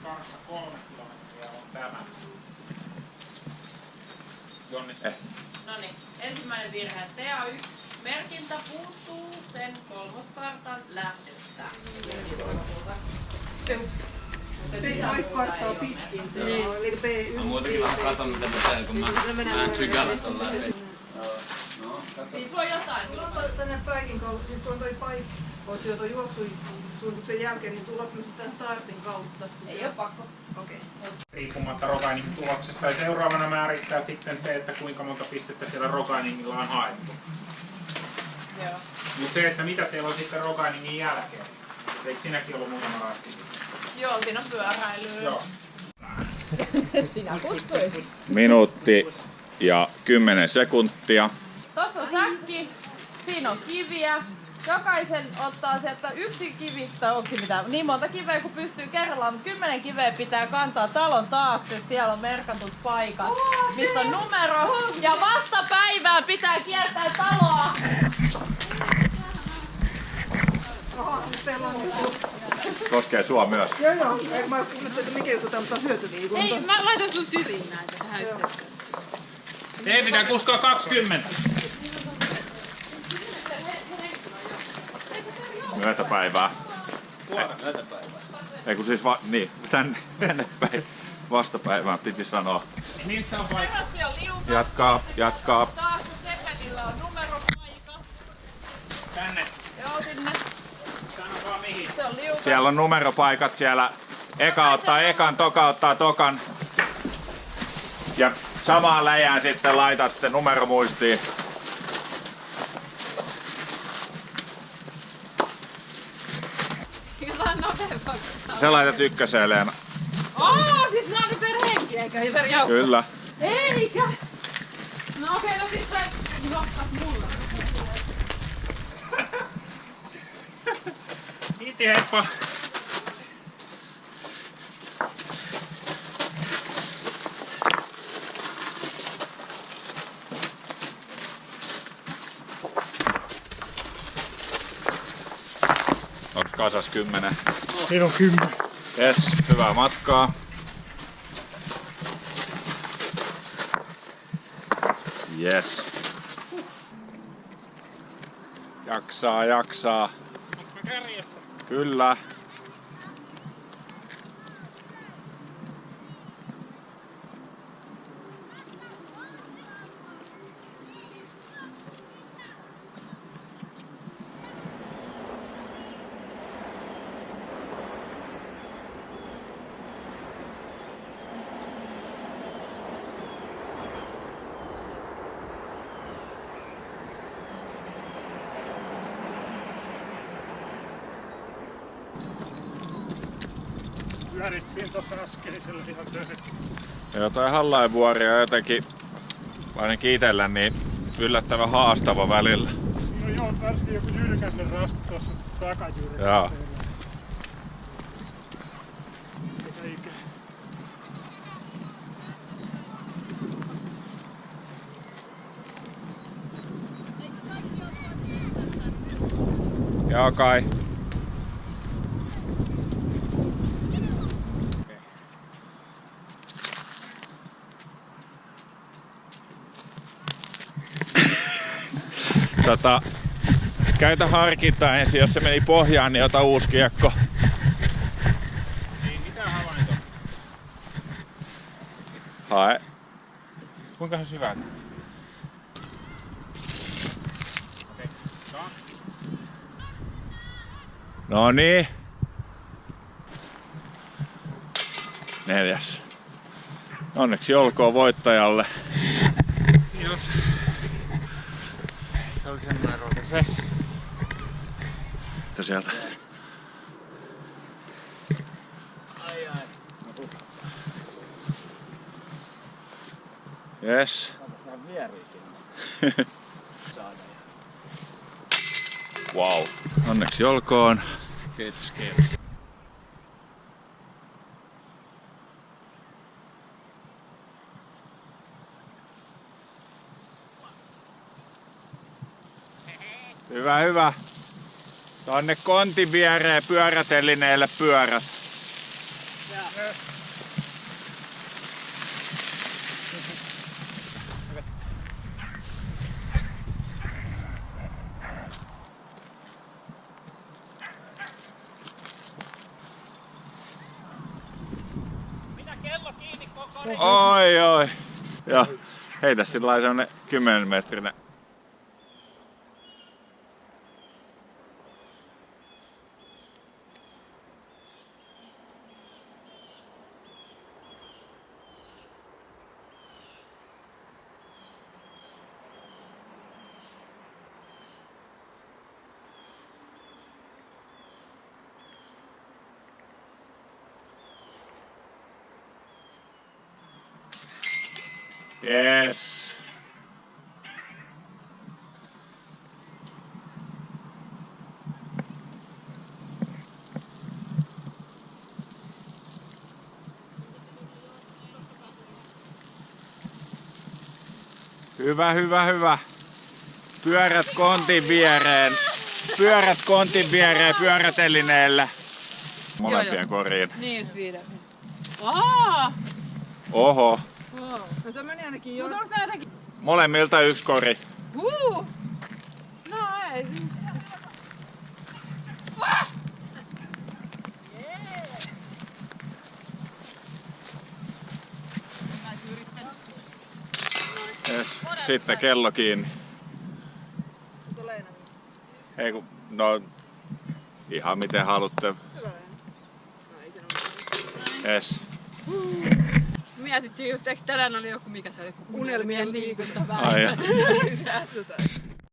kartta 3 kilometriä on tämä. Jonnis. Noniin, ensimmäinen virhe. TA1 merkintä puuttuu sen kolmoskartan lähdöstä. Karttaa pitkin. Eli B1. Mä muutenkin vähän katon mitä mä teen, kun mä en tykällä tolleen. Siitä voi jotain. Tulla tänne päikin kautta, siis tuon toi paikka, tuon juoksusuunnituksen jälkeen, niin tullaanko me sitten startin kautta? Ei oo pakko. Okei. Riippumatta Rogainin tuloksesta. Ja seuraavana määrittää sitten se, että kuinka monta pistettä siellä Rogainingilla on haettu. Joo. Mutta se, että mitä teillä on sitten Rogainingin jälkeen. Eikö sinäkin ollut muutama rastipiste? Joo, siinä on pyöräilyä. Joo. Sinä kutsuit. Minuutti ja 10 sekuntia. Tossa on säkki, siinä on kiviä. Jokaisen ottaa sieltä yksi kivi, tai onko mitään, niin monta kiveä kuin pystyy kerrallaan, mutta 10 kiveä pitää kantaa talon taakse. Siellä on merkatut paikat, missä on numero. Ja vastapäivään pitää kiertää taloa. Koskee sua myös. Joo. Mä kuulin, että mikä juttu tämmöistä hyötyliikuntaa. Hei, mä laitan sun syliin näitä tähän yhteistyöhön. Teidän pitää kuskaa 20. Myötäpäivää. Ei kun siis niin, tänne päin. Vastapäivään piti sanoa. Missä on paikka? Terassi on liukas. Jatkaa. Taas sepelillä on numeropaikat. Tänne. Joo, sinne. Sano vaan mihin. Se on liukas. Siellä on numeropaikat siellä. Eka ottaa ekan, toka ottaa tokan. Ja samaan läjään sitten laitatte numeromuistiin. Kyllä on nopeampaa. Se laitat ykköseen, Leena. Siis nää oli per henki eikä per joukko. Kyllä. Eikä! No okei, no sit sä juoksat mulle. Kiitti, heippa. Onks kasas 10? Siinä on 10. Jes, hyvää matkaa. Jes. Jaksaa. Kyllä. Pyörittiin tuossa äskeisellä ihan töiset. Joo, toi Hallainvuori on jotenkin, ainakin itellä, niin yllättävän haastava välillä. No joo, varsinkin joku jyrkäinen rasti tuossa takajyrkässä. Joo. Joo kai. Käytä harkintaa ensin, jos se meni pohjaan, niin ota uusi kiekko. Ei mitään havainto. Hae. Kuinka syvältä? Okei. No niin. 4. Onneksi olkoon voittajalle. Jos se oli sen numerolta se. Että sieltä. Yes. Wow. Onneksi olkoon. Kiitos. Hyvä. Tonne kontin viereen pyörätelineelle pyörät. Oi oi. Ja heitä sillä lailla semmonen 10 metrinen. Yes. Hyvä, hyvä, hyvä. Pyörät kontin viereen. Pyörät kontin viereen pyörätelineellä. Molempien koriin. Niin just 5. Oho. No se meni ainakin jo. Mutta onks nää jotenkin... Molemmilta 1 kori. No ei. Yes. Sitten kello kiinni. Ei kun, no ihan miten haluatte. Yes. Mietittiin just, eikö tänään oli joku, mikä se oli? Unelmien liikuntapäivä. Ai ja. Säästetään.